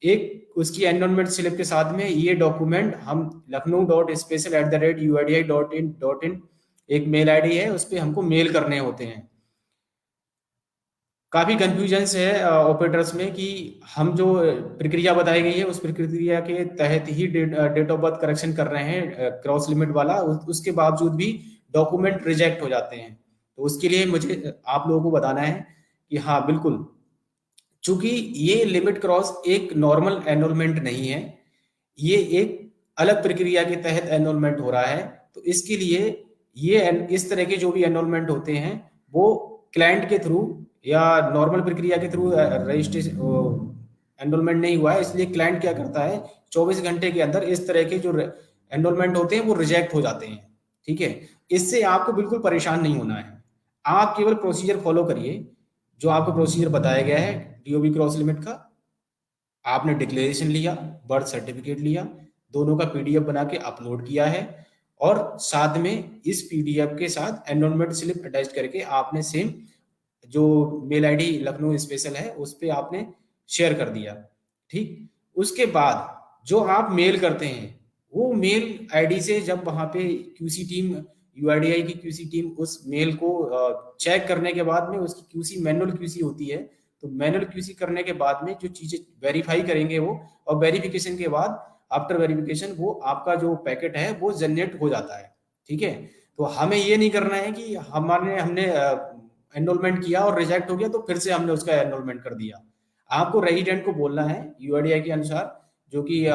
Speaker 1: एक उसकी एनरोलमेंट स्लिप के साथ में ये डॉक्यूमेंट हम lakhnou.special@uidi.in एक मेल आईडी है, उस पर हमको मेल करने होते हैं। काफी कंफ्यूजन है ऑपरेटर्स में कि हम जो प्रक्रिया बताई गई है उस प्रक्रिया के तहत ही डेट ऑफ बर्थ करेक्शन कर रहे हैं क्रॉस लिमिट वाला, उसके बावजूद भी डॉक्यूमेंट रिजेक्ट हो जाते हैं। तो उसके लिए मुझे आप लोगों को बताना है कि हाँ बिल्कुल, चूंकि ये लिमिट क्रॉस एक नॉर्मल एनरोलमेंट नहीं है, ये एक अलग प्रक्रिया के तहत एनरोलमेंट हो रहा है, तो इसके लिए ये इस तरह के जो भी एनरोलमेंट होते हैं वो क्लाइंट के थ्रू या नॉर्मल प्रक्रिया के थ्रू रजिस्ट्रेशन एनरोलमेंट नहीं हुआ है। इसलिए क्लाइंट क्या करता है, 24 घंटे के अंदर इस तरह के जो एनरोलमेंट होते हैं वो रिजेक्ट हो जाते हैं। ठीक है, इससे आपको बिल्कुल परेशान नहीं होना है, आप केवल प्रोसीजर फॉलो करिए जो आपको प्रोसीजर बताया गया है डीओबी क्रॉस लिमिट का। आपने डिक्लेरेशन लिया, बर्थ सर्टिफिकेट लिया, दोनों का पीडीएफ बना के अपलोड किया है, और साथ में इस पीडीएफ के साथ एनरोलमेंट स्लिप अटैच करके आपने सेम जो मेल आईडी लखनऊ स्पेशल है उस पर आपने शेयर कर दिया। ठीक, उसके बाद जो आप मेल करते हैं वो मेल आईडी से जब वहां पे क्यूसी टीम, यूआईडीआई की क्यूसी टीम उस मेल को चेक करने के बाद में, उसकी क्यूसी मैनुअल क्यूसी होती है, तो मैनुअल क्यूसी करने के बाद में जो चीजें वेरीफाई करेंगे वो, और वेरिफिकेशन के बाद आफ्टर वेरिफिकेशन वो आपका जो पैकेट है वो जनरेट हो जाता है। ठीक है, तो हमें ये नहीं करना है कि हमने एनरोलमेंट किया और रिजेक्ट हो गया तो फिर से हमने उसका एनरोलमेंट कर दिया। आपको रेजिडेंट को बोलना है यूआईडीआई के अनुसार, जो कि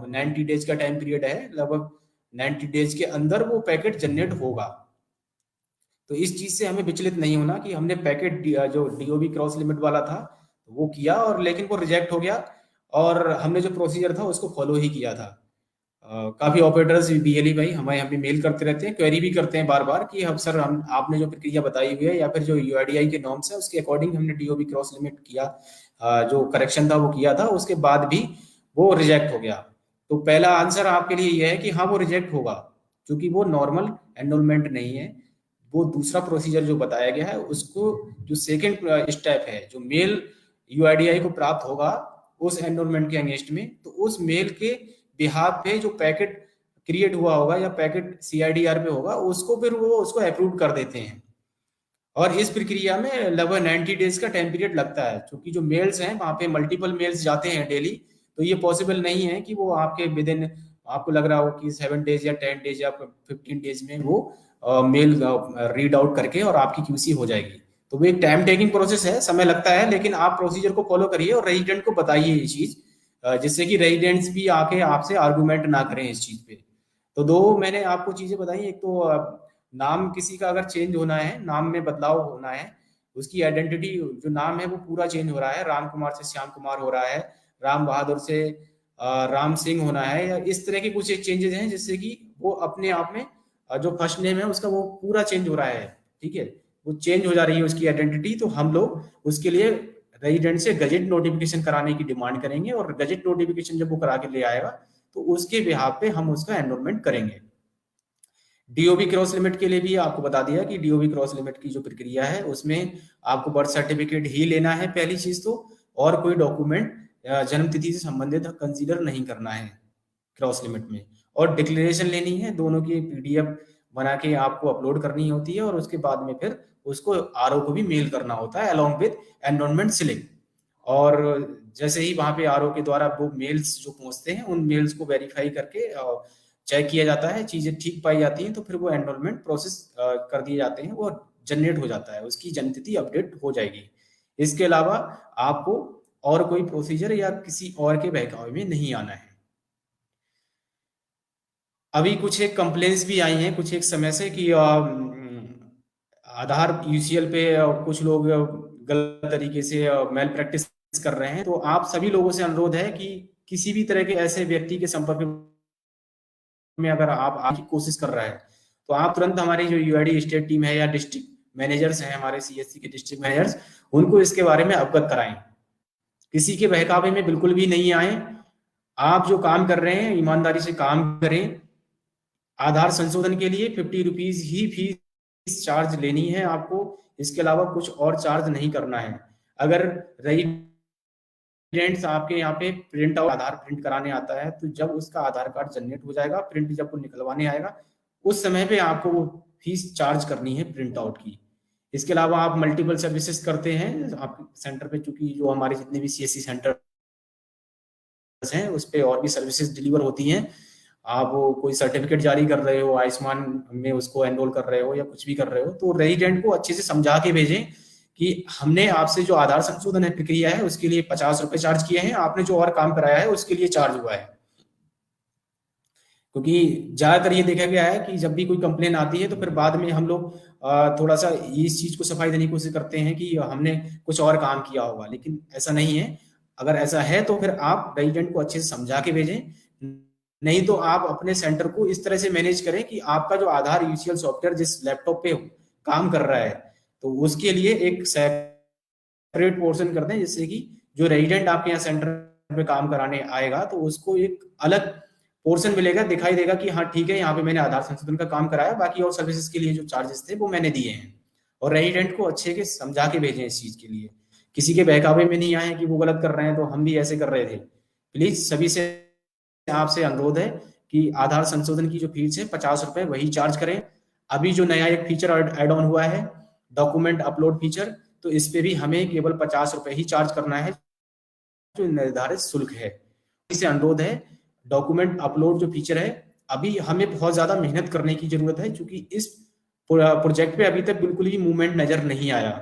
Speaker 1: 90 डेज का टाइम पीरियड है, लगभग 90 डेज के अंदर वो पैकेट जनरेट होगा। तो इस चीज से हमें विचलित नहीं होना कि हमने पैकेट जो डीओबी क्रॉस लिमिट वाला था वो किया और लेकिन वो रिजेक्ट हो गया, और हमने जो प्रोसीजर था उसको फॉलो ही किया था। काफी ऑपरेटर्स बीएलई भाई हमें हमें मेल करते रहते हैं, क्वेरी भी करते हैं बार बार कि हम सर हम आपने जो प्रक्रिया बताई हुई है या फिर जो यूआईडीआई के नॉर्म्स है उसके अकॉर्डिंग हमने डीओबी क्रॉस लिमिट किया, जो करेक्शन था वो किया था, उसके बाद भी वो रिजेक्ट हो गया। तो पहला आंसर आपके लिए यह है कि हाँ वो रिजेक्ट होगा, क्योंकि वो नॉर्मल एनरोलमेंट नहीं है। वो दूसरा प्रोसीजर जो बताया गया है उसको, जो सेकेंड स्टेप है, जो मेल यूआईडीआई को प्राप्त होगा उस एनरोलमेंट के अगेंस्ट में, तो उस मेल के बिहाफ पे जो पैकेट क्रिएट हुआ होगा या पैकेट सीआईडीआर पे होगा, उसको फिर वो उसको अप्रूव कर देते हैं। और इस प्रक्रिया में लगभग 90 डेज का टाइम पीरियड लगता है, क्योंकि जो मेल्स हैं वहां पे मल्टीपल मेल्स जाते हैं डेली, तो ये पॉसिबल नहीं है कि वो आपके विद इन, आपको लग रहा हो कि 7 डेज या 10 डेज या 15 डेज में वो मेल रीड आउट करके और आपकी क्यूसी हो जाएगी। तो वो एक टाइम टेकिंग प्रोसेस है, समय लगता है, लेकिन आप प्रोसीजर को फॉलो करिए और रेजिडेंट को बताइए ये चीज, जिससे कि रेजिडेंट्स भी आके आपसे आर्गूमेंट ना करें इस चीज पे। तो दो मैंने आपको चीजें बताई, एक तो नाम किसी का अगर चेंज होना है, नाम में बदलाव होना है, उसकी आइडेंटिटी, जो नाम है वो पूरा चेंज हो रहा है, राम कुमार से श्याम कुमार हो रहा है, राम बहादुर से राम सिंह होना है, या इस तरह के कुछ एक चेंजेस हैं जिससे कि वो अपने आप में जो फर्स्ट नेम है उसका वो पूरा चेंज हो रहा है, ठीक है, वो चेंज हो जा रही है उसकी आइडेंटिटी, तो हम लोग उसके लिए रेजिडेंट से गजेट नोटिफिकेशन कराने की डिमांड करेंगे, और गजेट नोटिफिकेशन जब वो करा के ले आएगा तो उसके बिहाफ पे हम उसका एनरोलमेंट करेंगे। डीओबी क्रॉस लिमिट के लिए भी आपको बता दिया कि डीओबी क्रॉस लिमिट की जो प्रक्रिया है उसमें आपको बर्थ सर्टिफिकेट ही लेना है पहली चीज तो, और कोई डॉक्यूमेंट जन्म तिथि से संबंधित कंसीडर नहीं करना है क्रॉस लिमिट में, और डिक्लेरेशन लेनी है, दोनों की पीडीएफ बना के आपको अपलोड करनी होती है, और उसके बाद में फिर उसको आरओ को भी मेल करना होता है अलोंग विद एनरोलमेंट स्लिप। और जैसे ही वहां पे आरओ के द्वारा वो मेल्स जो पहुंचते हैं उन मेल्स को वेरीफाई करके चेक किया जाता है, चीजें ठीक पाई जाती हैं, तो फिर वो एनरोलमेंट प्रोसेस कर दिए जाते हैं, वो जनरेट हो जाता है, उसकी जन्मतिथि अपडेट हो जाएगी। इसके अलावा आपको और कोई प्रोसीजर या किसी और के बहकावे में नहीं आना है। अभी कुछ एक कंप्लेंट्स भी आई हैं कुछ एक समय से कि आधार यूसीएल पे कुछ लोग गलत तरीके से मेल प्रैक्टिस कर रहे हैं, तो आप सभी लोगों से अनुरोध है कि किसी भी तरह के ऐसे व्यक्ति के संपर्क में अगर आप आने की कोशिश कर रहा है, तो आप तुरंत हमारी जो यूआईडी स्टेट टीम है या डिस्ट्रिक्ट मैनेजर्स हैं, हमारे सीएससी के डिस्ट्रिक्ट मैनेजर्स, उनको इसके बारे में अवगत कराएं। किसी के बहकावे में बिल्कुल भी नहीं आए। आप जो काम कर रहे हैं ईमानदारी से काम करें। आधार संशोधन के लिए 50 रुपीज ही फीस चार्ज लेनी है आपको, इसके अलावा कुछ और चार्ज नहीं करना है। अगर रेजिडेंट्स आपके यहाँ पे प्रिंट आउट आधार प्रिंट कराने आता है, तो जब उसका आधार कार्ड जनरेट हो जाएगा, प्रिंट जब वो निकलवाने आएगा, उस समय पे आपको वो फीस चार्ज करनी है प्रिंट आउट की। इसके अलावा आप मल्टीपल सर्विसेज करते हैं आप सेंटर पे, चूंकि जो हमारे जितने भी सीएससी सेंटर हैं उस पे और भी सर्विसेज डिलीवर होती हैं। आप कोई सर्टिफिकेट जारी कर रहे हो, आयुष्मान में उसको एनरोल कर रहे हो या कुछ भी कर रहे हो, तो रेजिडेंट को अच्छे से समझा के भेजें कि हमने आपसे जो आधार संशोधन है प्रक्रिया है उसके लिए 50 रुपए चार्ज किए हैं, आपने जो और काम कराया है उसके लिए चार्ज हुआ है। क्योंकि ज्यादातर ये देखा गया है कि जब भी कोई कंप्लेन आती है तो फिर बाद में हम लोग थोड़ा सा इस चीज को सफाई देने की कोशिश करते हैं कि हमने कुछ और काम किया होगा, लेकिन ऐसा नहीं है। अगर ऐसा है तो फिर आप रेजिडेंट को अच्छे से समझा के भेजें, नहीं तो आप अपने सेंटर को इस तरह से मैनेज करें कि आपका जो आधार यूसीएल सॉफ्टवेयर जिस लैपटॉप पे काम कर रहा है, तो उसके लिए एक सेपरेट पोर्शन कर दें, जिससे कि जो रेजिडेंट आपके यहाँ सेंटर पे काम कराने आएगा तो उसको एक अलग पोर्शन मिलेगा, दिखाई देगा कि हाँ ठीक है यहाँ पे मैंने आधार संशोधन का काम कराया, बाकी और सर्विसेज के लिए जो चार्जेस थे वो मैंने दिए हैं। और रेजिडेंट को अच्छे के समझा के भेजें इस चीज के लिए, किसी के बहकावे में नहीं आए कि वो गलत कर रहे हैं तो हम भी ऐसे कर रहे थे। प्लीज सभी से आपसे अनुरोध है कि आधार संशोधन की जो फीस है 50 रुपए वही चार्ज करें। अभी जो नया एक फीचर एड ऑन हुआ है डॉक्यूमेंट अपलोड फीचर, तो इस पे भी हमें केवल 50 रुपए ही चार्ज करना है, जो निर्धारित शुल्क है। इसे अनुरोध है, डॉक्यूमेंट अपलोड जो फीचर है अभी हमें बहुत ज्यादा मेहनत करने की जरूरत है, क्योंकि इस प्रोजेक्ट पे अभी तक बिल्कुल ही मूवमेंट नजर नहीं आया।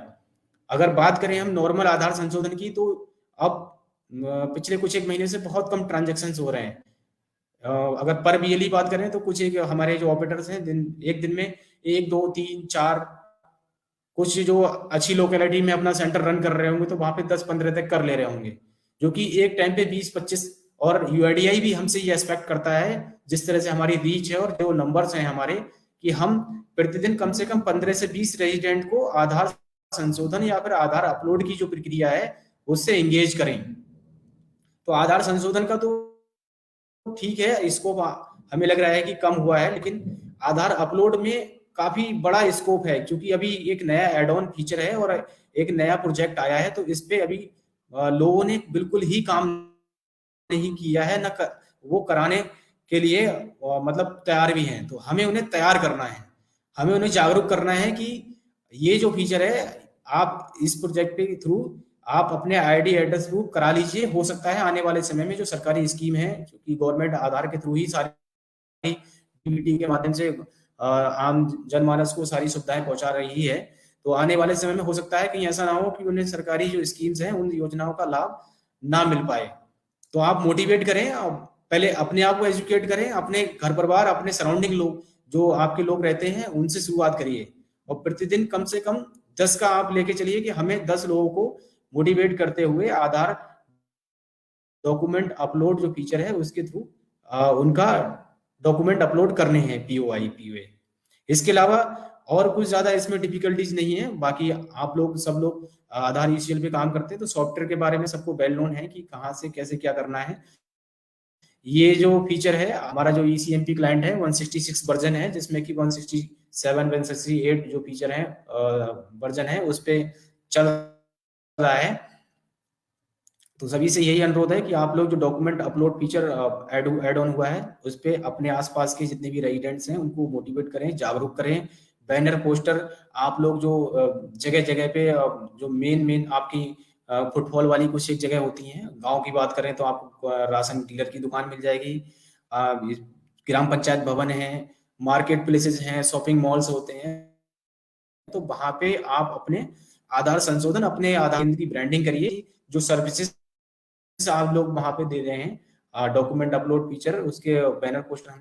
Speaker 1: अगर बात करें हम नॉर्मल आधार संशोधन की, तो अब पिछले कुछ एक महीने से बहुत कम ट्रांजेक्शन हो रहे हैं। अगर पर बीएलई बात करें तो कुछ एक हमारे जो ऑपरेटर्स हैं एक दिन में 1 2 3 4, कुछ जो अच्छी लोकेलिटी में अपना सेंटर रन कर रहे होंगे तो वहां पे 10-15 तक कर ले रहे होंगे, जो कि एक टाइम पे 20-25, और यूआईडीआई भी हमसे ये एक्सपेक्ट करता है जिस तरह से हमारी रीच है और जो नंबर्स हैं हमारे, कि हम प्रतिदिन कम से कम 15 से 20 रेजिडेंट को आधार संशोधन या फिर आधार अपलोड की जो प्रक्रिया है उससे एंगेज करें। तो आधार संशोधन का तो ठीक है, स्कोप हमें लग रहा है कि कम हुआ है, लेकिन आधार अपलोड में काफी बड़ा स्कोप है, क्योंकि अभी एक नया एड ऑन फीचर है और एक नया प्रोजेक्ट आया है। तो इस पे अभी लोगों ने बिल्कुल ही काम नहीं किया है, न वो कराने के लिए मतलब तैयार भी हैं। तो हमें उन्हें तैयार करना है, हमें उन्हें जागरूक करना है कि ये जो फीचर है, आप इस प्रोजेक्ट के थ्रू आप अपने आईडी एड्रेस प्रूफ करा लीजिए। हो सकता है आने वाले समय में जो सरकारी स्कीम है, क्योंकि गवर्नमेंट आधार के थ्रू ही सारी डीबीटी के माध्यम से आम जनमानस को सारी सुविधाएं पहुंचा रही है। तो आने वाले समय में हो सकता है कहीं ऐसा ना हो कि उन्हें सरकारी जो स्कीम्स हैं उन योजनाओं का लाभ ना मिल पाए। तो आप मोटिवेट करें, पहले अपने आप को एजुकेट करें, अपने घर परिवार, अपने सराउंडिंग लोग जो आपके लोग रहते हैं उनसे शुरुआत करिए, और प्रतिदिन कम से कम 10 का आप लेके चलिए कि हमें 10 लोगों को मोटिवेट करते हुए आधार डॉक्यूमेंट अपलोड जो फीचर है उसके थ्रू उनका डॉक्यूमेंट अपलोड करने हैं, पीओआई पीओए। इसके अलावा और कुछ ज्यादा इसमें डिफिकल्टीज नहीं है। बाकी आप लोग सब लोग आधार ईसीएल पे काम करते हैं, तो सॉफ्टवेयर के बारे में सबको वेल नोन है कि कहाँ से कैसे क्या करना है। ये जो फीचर है, हमारा जो ईसीएमपी क्लाइंट है 166 वर्जन है, जिसमें कि 167 168 जो फीचर है वर्जन है उस पे चल रहा है। तो सभी से यही अनुरोध है कि आप लोग जो document upload feature add on हुआ है उस पे अपने आसपास के जितने भी रेजिडेंट्स हैं उनको मोटिवेट करें, जागरूक करें। बैनर पोस्टर आप लोग जो जगह जगह पे जो मेन आपकी फुटफॉल वाली कुछ एक जगह होती हैं, गांव की बात करें तो आपको राशन डीलर की दुकान मिल जाएगी, ग्राम पंचायत भवन है, मार्केट प्लेसेस हैं, शॉपिंग मॉल्स होते हैं। तो वहां पे आप अपने आधार संशोधन, अपने आधार की ब्रांडिंग करिए। जो सर्विसेज आप लोग वहां पे दे रहे हैं, डॉक्यूमेंट अपलोड फीचर, उसके बैनर पोस्टर